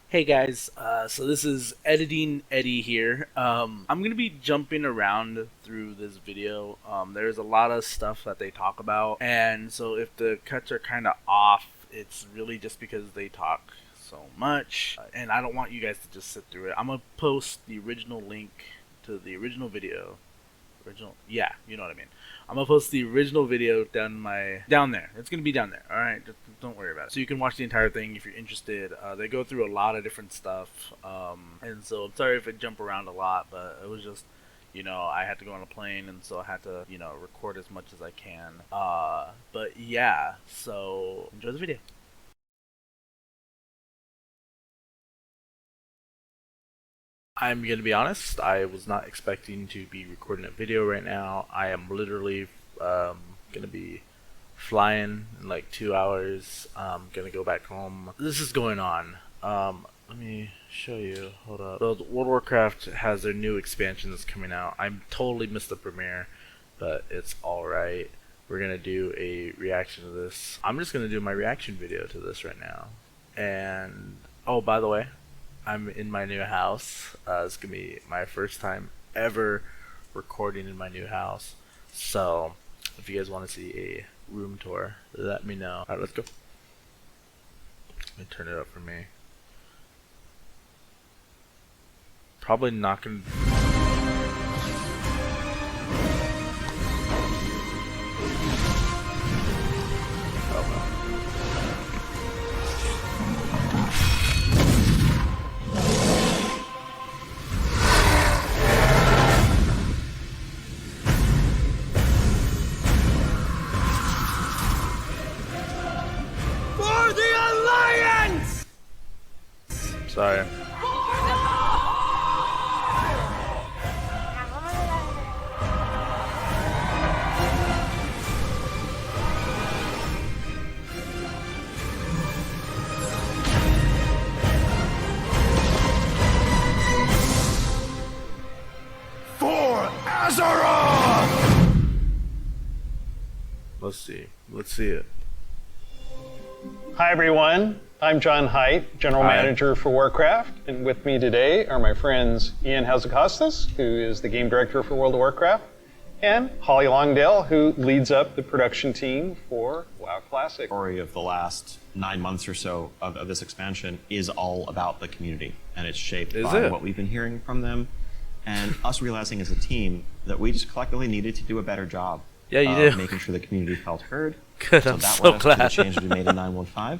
Hey guys, so this is Editing Eddie here. I'm gonna be jumping around through this video. There's a lot of stuff that they talk about, and so if the cuts are kind of off, it's really just because they talk so much, and I don't want you guys to just sit through it. I'm gonna post the original link to the original video. Yeah, you know what I mean. I'm gonna post the original video down there. It's gonna be down there. All right, just don't worry about it. So you can watch the entire thing if you're interested. They go through a lot of different stuff, and so I'm sorry if I jump around a lot, but it was just, I had to go on a plane, and so I had to, record as much as I can. But yeah, so enjoy the video. I'm gonna be honest. I was not expecting to be recording a video right now. I am literally gonna be flying in like 2 hours. Gonna go back home. This is going on. Let me show you. Hold up. So World of Warcraft has their new expansion that's coming out. I totally missed the premiere, but it's all right. We're gonna do a reaction to this. I'm just gonna do my reaction video to this right now. And oh, by the way, I'm in my new house. It's gonna be my first time ever recording in my new house. So, if you guys want to see a room tour, let me know. Alright, let's go. Let me turn it up for me. Probably not gonna. For the Alliance! Sorry. For Azeroth! Let's see. Let's see it. Hi everyone, I'm John Haidt, General Hi. Manager for Warcraft, and with me today are my friends Ian Hazacostas, who is the Game Director for World of Warcraft, and Holly Longdale, who leads up the production team for WoW Classic. Story of the last 9 months or so of this expansion is all about the community, and it's shaped Is by it? what we've been hearing from them, and us realizing as a team that we just collectively needed to do a better job Yeah, you of do. making sure the community felt heard. Good, So I'm that so led us to the glad. changes we made in 915,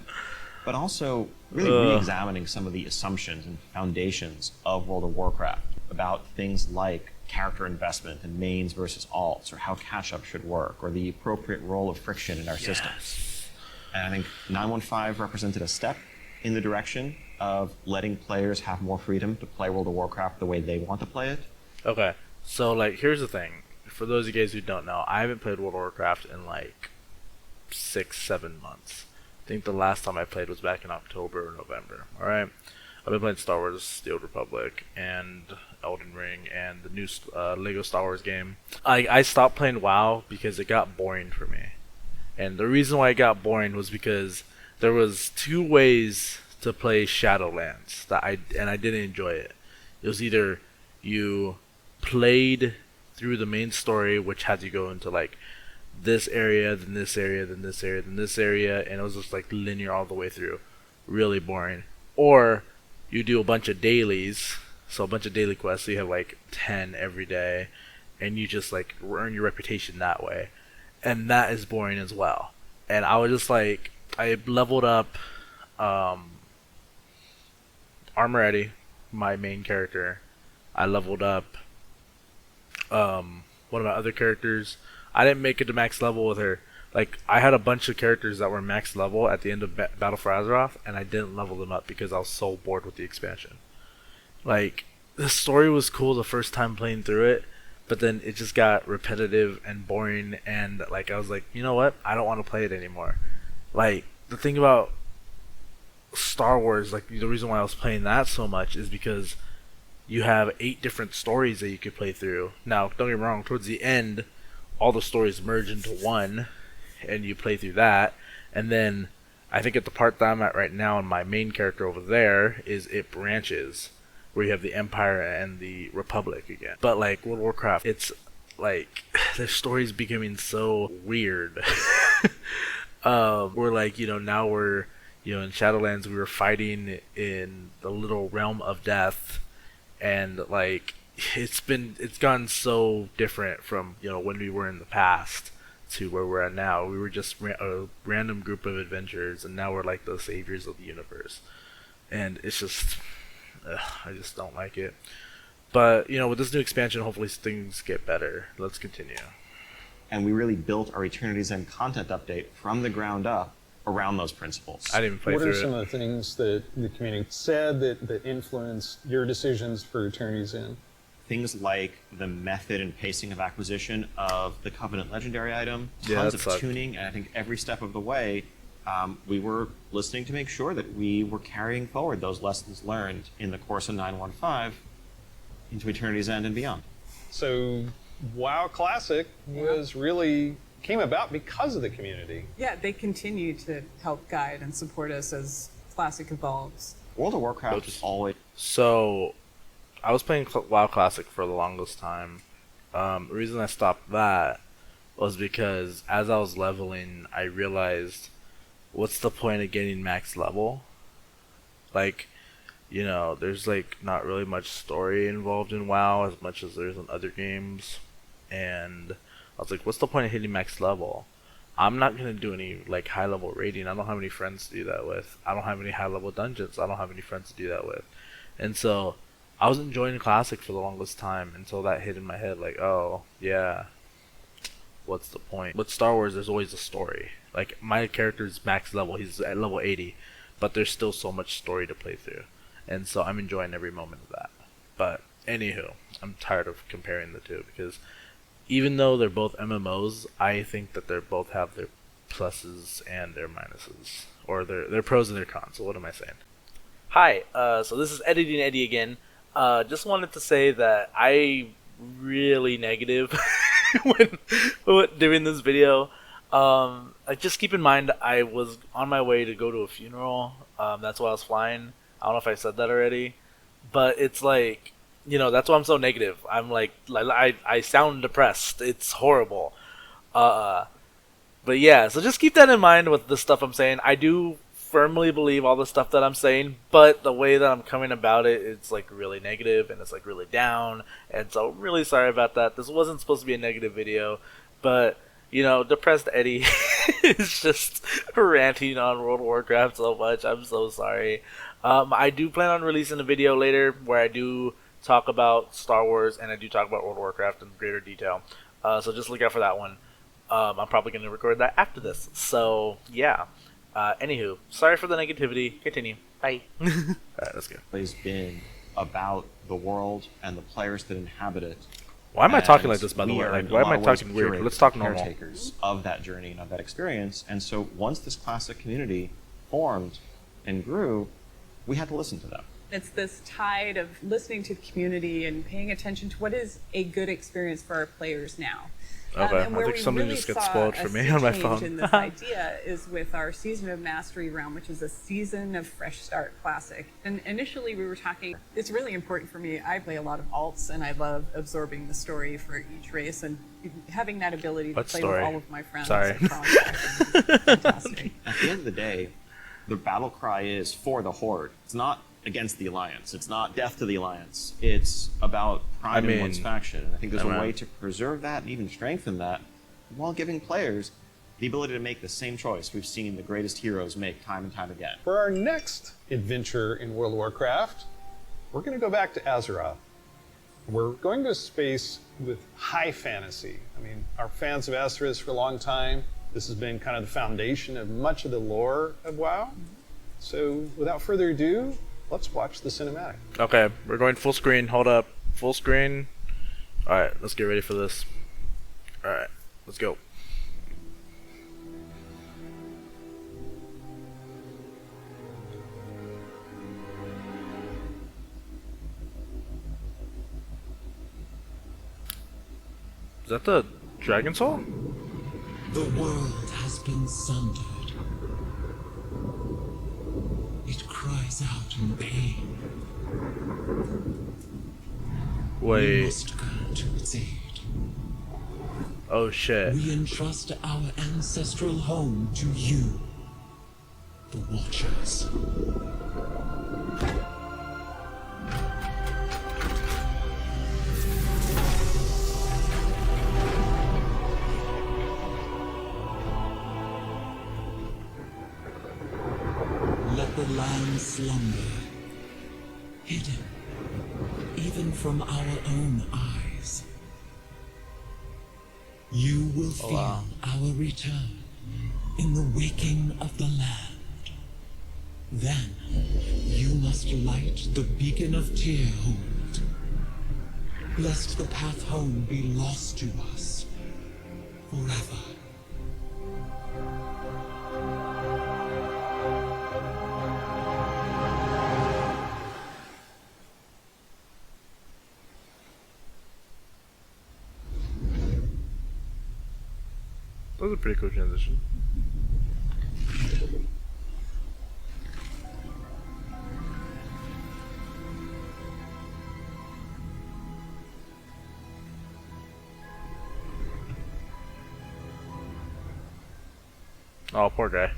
but also really re-examining some of the assumptions and foundations of World of Warcraft about things like character investment and mains versus alts, or how catch-up should work, or the appropriate role of friction in our systems. And I think 915 represented a step in the direction of letting players have more freedom to play World of Warcraft the way they want to play it. Okay, so like, here's the thing. For those of you guys who don't know, I haven't played World of Warcraft in like 6-7 months. I think the last time I played was back in October or November. Alright? I've been playing Star Wars The Old Republic and Elden Ring and the new Lego Star Wars game. I stopped playing WoW because it got boring for me. And the reason why it got boring was because there was two ways to play Shadowlands that I didn't enjoy it. It was either you played through the main story, which had you go into like this area, then this area, then this area, then this area, and it was just like linear all the way through. Really boring. Or you do a bunch of dailies, so a bunch of daily quests, so you have like 10 every day, and you just like earn your reputation that way. And that is boring as well. And I was just like, I leveled up Armor Eddie, my main character. I leveled up one of my other characters. I didn't make it to max level with her. Like, I had a bunch of characters that were max level at the end of Battle for Azeroth, and I didn't level them up because I was so bored with the expansion. Like, the story was cool the first time playing through it, but then it just got repetitive and boring, and like, I was like, you know what? I don't want to play it anymore. Like, the thing about Star Wars, like, the reason why I was playing that so much is because you have 8 different stories that you could play through. Now, don't get me wrong, towards the end, all the stories merge into one, and you play through that, and then I think at the part that I'm at right now, and my main character over there is it branches, where you have the Empire and the Republic again. But like World of Warcraft, it's like the story's becoming so weird. We're like, now we're, in Shadowlands we were fighting in the little realm of death, and like it's gone so different from when we were in the past to where we're at now. We were just a random group of adventurers, and now we're like the saviors of the universe, and it's just I just don't like it. But with this new expansion, hopefully things get better. Let's continue. And we really built our Eternity's End content update from the ground up around those principles. I didn't even play What through are it. some of the things that the community said that influenced your decisions for Eternity's End? Things like the method and pacing of acquisition of the Covenant Legendary item, Yeah, tons that of sucked. tuning, and I think every step of the way, we were listening to make sure that we were carrying forward those lessons learned in the course of 915 into Eternity's End and beyond. So WoW Classic came about because of the community. Yeah, they continue to help guide and support us as Classic evolves. World of Warcraft is always So, I was playing WoW Classic for the longest time. The reason I stopped that was because as I was leveling, I realized, what's the point of getting max level? Like, there's like not really much story involved in WoW as much as there's in other games, and I was like, what's the point of hitting max level? I'm not gonna do any like high level raiding. I don't have any friends to do that with. I don't have any high level dungeons. I don't have any friends to do that with. And so I was enjoying Classic for the longest time until that hit in my head, like, oh yeah, what's the point? With Star Wars, there's always a story. Like, my character's max level, he's at level 80, but there's still so much story to play through, and so I'm enjoying every moment of that. But anywho, I'm tired of comparing the two, because even though they're both MMOs, I think that they both have their pluses and their minuses, or their pros and their cons. So what am I saying? Hi, so this is Editing Eddie again. Just wanted to say that I really negative when doing this video. Just keep in mind I was on my way to go to a funeral. That's why I was flying. I don't know if I said that already, but it's like, that's why I'm so negative. I'm like I sound depressed. It's horrible. But yeah, so just keep that in mind with the stuff I'm saying. I do firmly believe all the stuff that I'm saying, but the way that I'm coming about it, it's like really negative and it's like really down, and so I'm really sorry about that. This wasn't supposed to be a negative video, but depressed Eddie is just ranting on World of Warcraft so much. I'm so sorry. I do plan on releasing a video later where I do talk about Star Wars and I do talk about World of Warcraft in greater detail. So just look out for that one. I'm probably going to record that after this. So yeah. Anywho, sorry for the negativity. Continue. Bye. Alright, let's go. always been about the world and the players that inhabit it. Why am I talking like And this, by the we way? are Like, in why a am lot I of ways talking weird? curators, Let's talk normal. caretakers of that journey and of that experience. And so once this classic community formed and grew, we had to listen to them. It's this tide of listening to the community and paying attention to what is a good experience for our players now. Okay, And I where think we somebody really just gets saw spoiled a for me sea on my change phone. in this idea is with our Season of Mastery realm, which is a Season of Fresh Start Classic. And initially we were talking, it's really important for me. I play a lot of alts and I love absorbing the story for each race and having that ability to What play story? with all of my friends. Sorry. across factions is fantastic. At the end of the day, the battle cry is for the Horde. It's not against the Alliance. It's not death to the Alliance. It's about pride in one's faction. And I think there's a way to preserve that and even strengthen that while giving players the ability to make the same choice we've seen the greatest heroes make time and time again. For our next adventure in World of Warcraft, we're going to go back to Azeroth. We're going to a space with high fantasy. I mean, our fans of Azeroth for a long time. This has been kind of the foundation of much of the lore of WoW. So without further ado, let's watch the cinematic. Okay, we're going full screen. Hold up. Full screen. Alright, let's get ready for this. Alright, let's go. Is that the Dragon Soul? The world has been sundered. in pain. We Wait. must go to its aid. Oh shit. We entrust our ancestral home to you, the Watchers. Let the land slumber, hidden even from our own eyes. You will feel our return in the waking of the land. Then you must light the beacon of Tearhold, lest the path home be lost to us forever. That was a pretty cool transition. Oh, poor guy.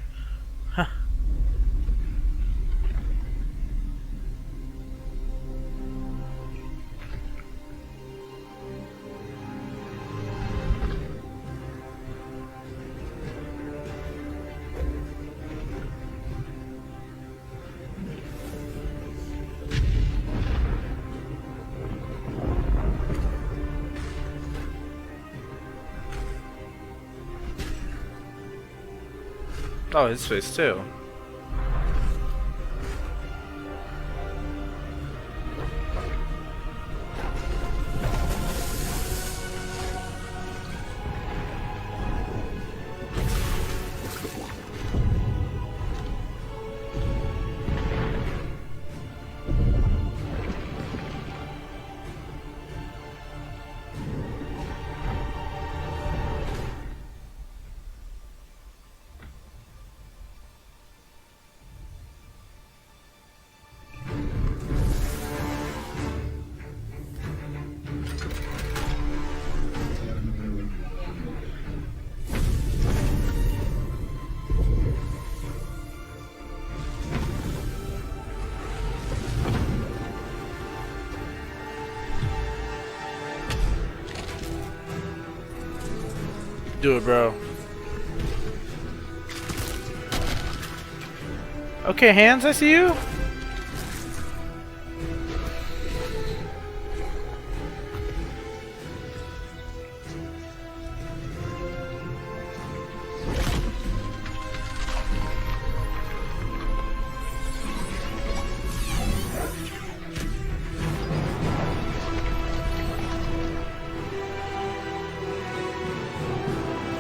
Oh, his face too. Do it, bro. Okay, Hands, I see you.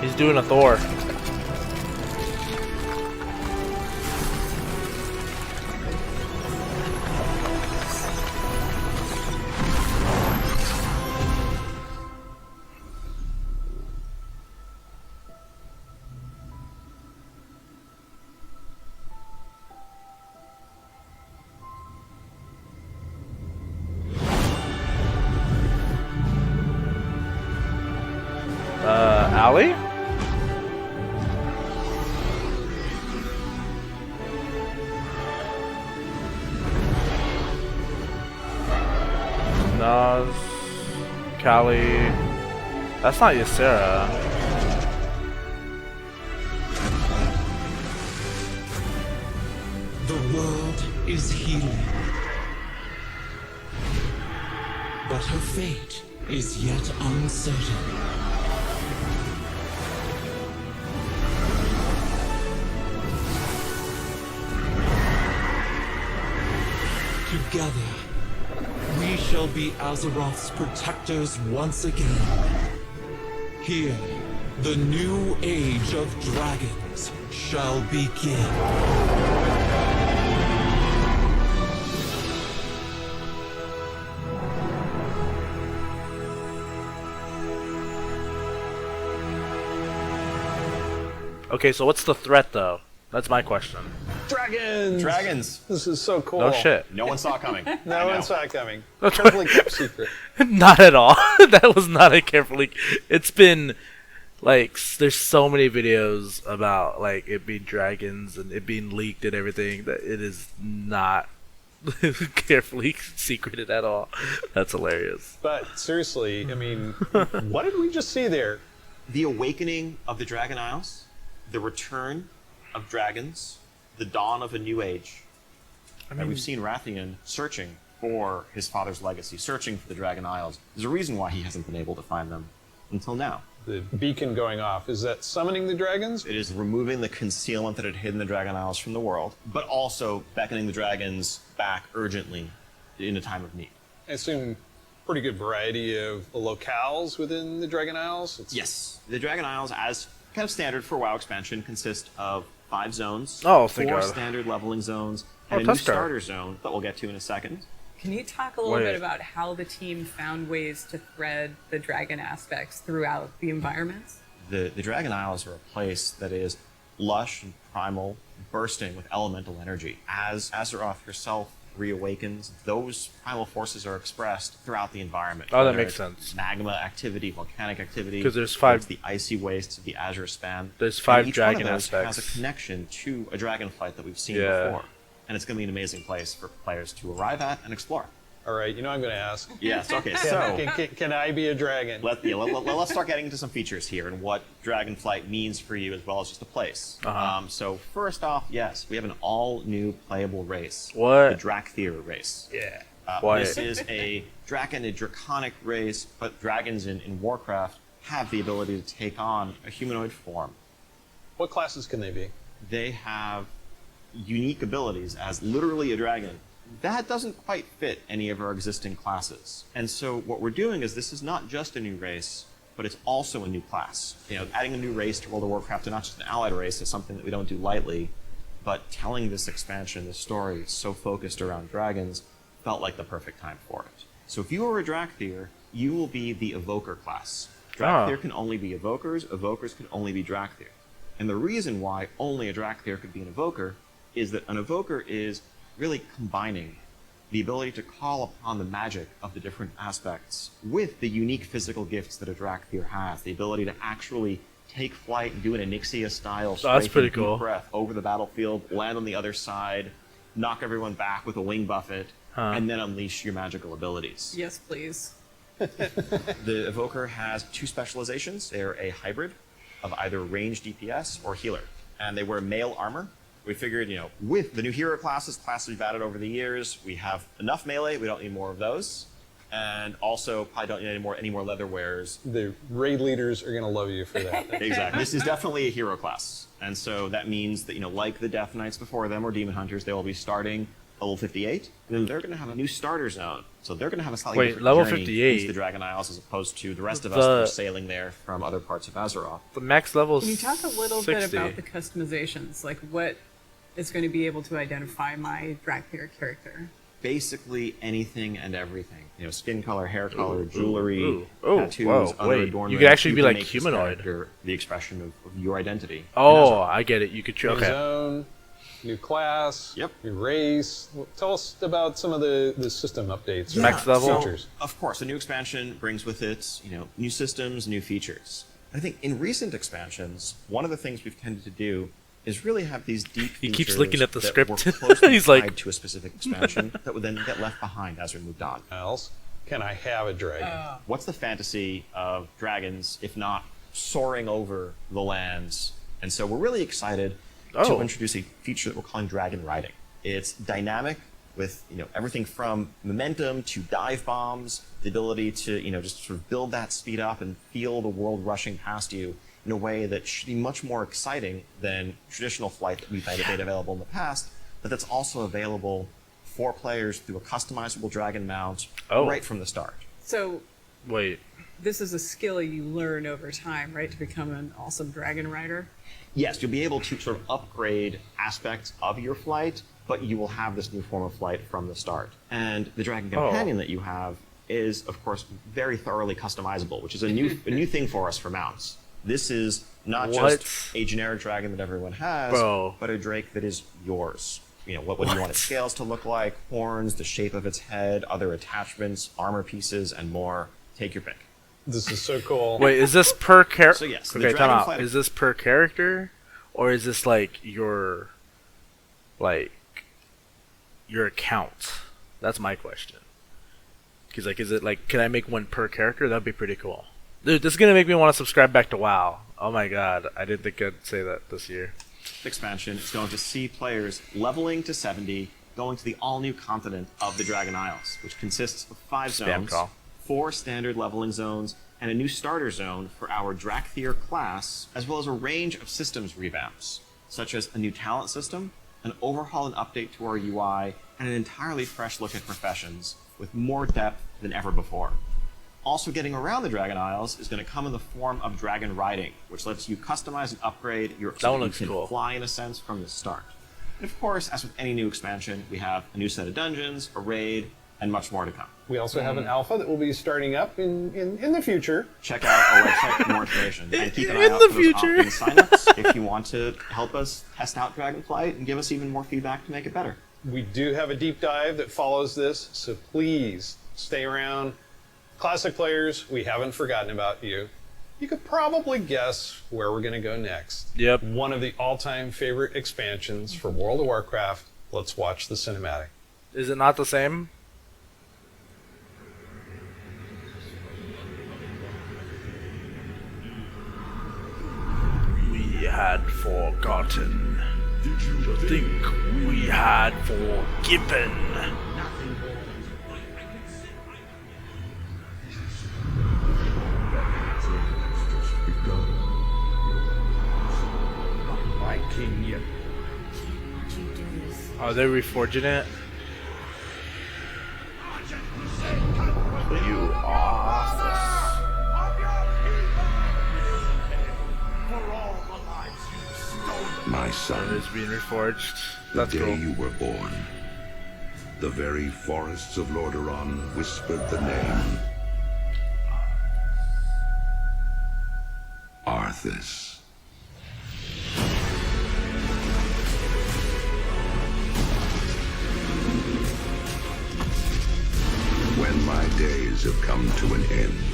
He's doing a Thor. Allie? Nas, Callie. That's not Ysera. The world is healing, but her fate is yet uncertain. Together, we shall be Azeroth's protectors once again. Here, the new age of dragons shall begin. Okay, so what's the threat though? That's my question. Dragons! Dragons. This is so cool. No shit. No one saw it coming. No one saw it coming. Carefully kept secret. Not at all. That was not a carefully. It's been like there's so many videos about like it being dragons and it being leaked and everything that it is not carefully secreted at all. That's hilarious. But seriously, I mean, what did we just see there? The awakening of the Dragon Isles, the return of dragons, the dawn of a new age. And we've seen Rathian searching for his father's legacy, searching for the Dragon Isles. There's a reason why he hasn't been able to find them until now. The beacon going off, is that summoning the dragons? It is removing the concealment that had hidden the Dragon Isles from the world, but also beckoning the dragons back urgently in a time of need. I assume pretty good variety of locales within the Dragon Isles. Yes. The Dragon Isles, as kind of standard for WoW expansion, consist of 5 zones, Oh, thank 4 God. standard leveling zones, and Oh, a new touch card. starter zone that we'll get to in a second. Can you talk a little Wait. bit about how the team found ways to thread the dragon aspects throughout the environments? The Dragon Isles are a place that is lush and primal, bursting with elemental energy. As Azeroth herself reawakens, those primal forces are expressed throughout the environment. Oh, that Whether makes it's sense. Magma activity, volcanic activity. 'Cause there's whether 5 it's the icy wastes of the Azure Span. There's And 5 each one of dragon those aspects. has a connection to a dragonflight that we've seen Yeah. before. And it's going to be an amazing place for players to arrive at and explore. All right, you know I'm going to ask. Yes, okay, so Can I be a dragon? let's start getting into some features here and what Dragonflight means for you as well as just a place. So first off, yes, we have an all-new playable race. What? The Drakthir race. Yeah. What? This is a dragon, a draconic race, but dragons in Warcraft have the ability to take on a humanoid form. What classes can they be? They have unique abilities as literally a dragon. That doesn't quite fit any of our existing classes. And so what we're doing is this is not just a new race, but it's also a new class. You know, adding a new race to World of Warcraft, and not just an allied race, is something that we don't do lightly. But telling this expansion, this story, so focused around dragons, felt like the perfect time for it. So if you are a Drakthir, you will be the Evoker class. Drakthir can only be Evokers, Evokers can only be Drakthir. And the reason why only a Drakthir could be an Evoker is that an Evoker is really combining the ability to call upon the magic of the different aspects with the unique physical gifts that a Drakthir has. The ability to actually take flight and do an Onyxia-style That's strafe pretty and deep cool. breath over the battlefield, land on the other side, knock everyone back with a wing buffet, and then unleash your magical abilities. Yes, please. The Evoker has 2 specializations. They're a hybrid of either range DPS or healer. And they wear mail armor. We figured, with the new hero classes we've added over the years, we have enough melee, we don't need more of those. And also, probably don't need any more leather wearers. The raid leaders are going to love you for that. Exactly. This is definitely a hero class. And so that means that, like the Death Knights before them or Demon Hunters, they will be starting level 58. And then they're going to have a new starter zone. So they're going to have a slightly different level journey 58? into the Dragon Isles as opposed to the rest of us that are sailing there from other parts of Azeroth. The max level is Can you talk a little 60. bit about the customizations? Like what is going to be able to identify my Drakthir character? Basically anything and everything. Skin color, hair color, jewelry, ooh. tattoos, Whoa, other wait. adornments. You could actually be can like make this humanoid. character the expression of your identity. Oh, I get it. You could New okay. zone, new class, Yep. new race. Tell us about some of the system updates. or Max level? features. Of course, a new expansion brings with it, new systems, new features. I think in recent expansions, one of the things we've tended to do is really have these deep He features keeps looking at the that script. were closely He's tied like- to a specific expansion that would then get left behind as we moved on. Else, can I have a dragon? What's the fantasy of dragons if not soaring over the lands? And so we're really excited to Oh. introduce a feature that we're calling dragon riding. It's dynamic with everything from momentum to dive bombs, the ability to just sort of build that speed up and feel the world rushing past you in a way that should be much more exciting than traditional flight that we've made available in the past, but that's also available for players through a customizable dragon mount right from the start. So Wait. this is a skill you learn over time, right, to become an awesome dragon rider? Yes, you'll be able to sort of upgrade aspects of your flight, but you will have this new form of flight from the start. And the Dragon Companion that you have is, of course, very thoroughly customizable, which is a new thing for us for mounts. This is not What? just a generic dragon that everyone has, Bro. but a drake that is yours. You know, what do you want its scales to look like, horns, the shape of its head, other attachments, armor pieces, and more. Take your pick. This is so cool. Wait, is this per character? So yes, the okay, time out. Dragonflight- Is this per character, or is this like your account? That's my question. Because like, is it like, can I make one per character? That'd be pretty cool. Dude, this is gonna make me want to subscribe back to WoW. Oh my god, I didn't think I'd say that this year. Expansion is going to see players leveling to 70, going to the all-new continent of the Dragon Isles, which consists of 5 Spam zones, call. 4 standard leveling zones, and a new starter zone for our Drakthir class, as well as a range of systems revamps, such as a new talent system, an overhaul and update to our UI, and an entirely fresh look at professions, with more depth than ever before. Also getting around the Dragon Isles is going to come in the form of dragon riding, which lets you customize and upgrade your That one so that looks you can cool. fly in a sense from the start. And of course, as with any new expansion, we have a new set of dungeons, a raid, and much more to come. We also have an alpha that will be starting up in the future. Check out our website for more information, and keep an eye In out the for those future. opt-in signups if you want to help us test out Dragonflight and give us even more feedback to make it better. We do have a deep dive that follows this, so please stay around. Classic players, we haven't forgotten about you. You could probably guess where we're going to go next. Yep. One of the all-time favorite expansions for World of Warcraft. Let's watch the cinematic. Is it not the same? We had forgotten. Did you think we had forgiven? My king yet. Are they reforging it? You office. My It son, is being reforged. the That's day cool. you were born, the very forests of Lordaeron whispered the name Arthas. When my days have come to an end,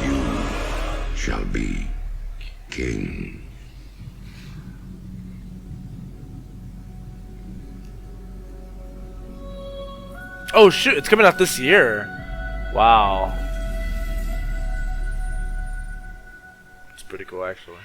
you shall be king. Oh shoot, it's coming out this year. Wow. It's pretty cool actually.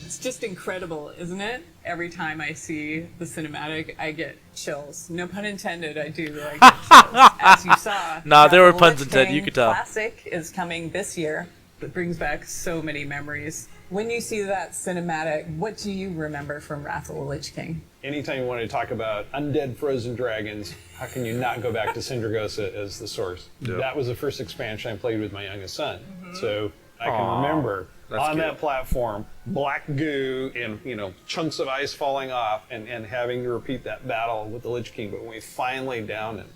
It's just incredible, isn't it? Every time I see the cinematic, I get chills. No pun intended, I do. I get chills. As you saw. Nah, there were Wrath of the puns Lich intended, you King could tell. Classic is coming this year. It brings back so many memories. When you see that cinematic, what do you remember from Wrath of the Lich King? Anytime you want to talk about undead frozen dragons, how can you not go back to Sindragosa as the source? Yep. That was the first expansion I played with my youngest son. So I can remember that's on cute. that platform, black goo and chunks of ice falling off and having to repeat that battle with the Lich King. But when we finally downed him,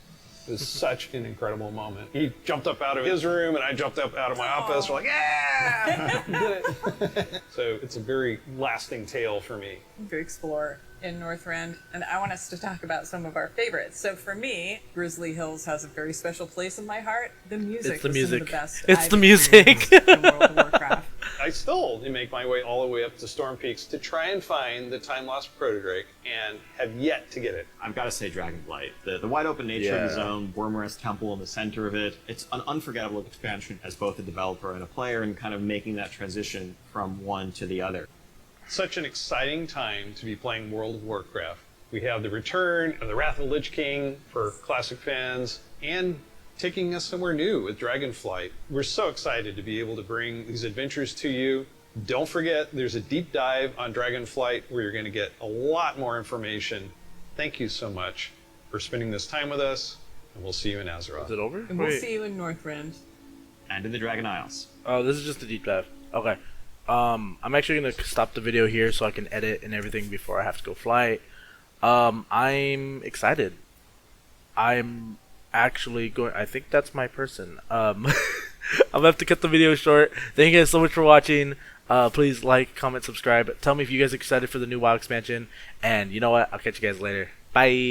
it was such an incredible moment. He jumped up out of his room and I jumped up out of my office. We're like, yeah! Did it. So it's a very lasting tale for me. To explore in Northrend, and I want us to talk about some of our favorites. So for me, Grizzly Hills has a very special place in my heart. The music It's the was music. some of the best It's I've the music. experienced in World of Warcraft. I still make my way all the way up to Storm Peaks to try and find the time lost Protodrake and have yet to get it. I've got to say Dragonblight. The wide open nature of the Yeah. zone, Wormrest Temple in the center of it, it's an unforgettable expansion as both a developer and a player, and kind of making that transition from one to the other. Such an exciting time to be playing World of Warcraft. We have the return of the Wrath of the Lich King for classic fans and taking us somewhere new with Dragonflight. We're so excited to be able to bring these adventures to you. Don't forget, there's a deep dive on Dragonflight where you're going to get a lot more information. Thank you so much for spending this time with us, and we'll see you in Azeroth. Is it over? And we'll Wait. see you in Northrend. And in the Dragon Isles. Oh, this is just a deep dive. Okay. I'm actually gonna stop the video here so I can edit and everything before I have to go flight. I'm excited. I'm actually going. I think that's my person. I'm gonna have to cut the video short. Thank you guys so much for watching. Please like, comment, subscribe. Tell me if you guys are excited for the new WoW expansion. And you know what? I'll catch you guys later. Bye.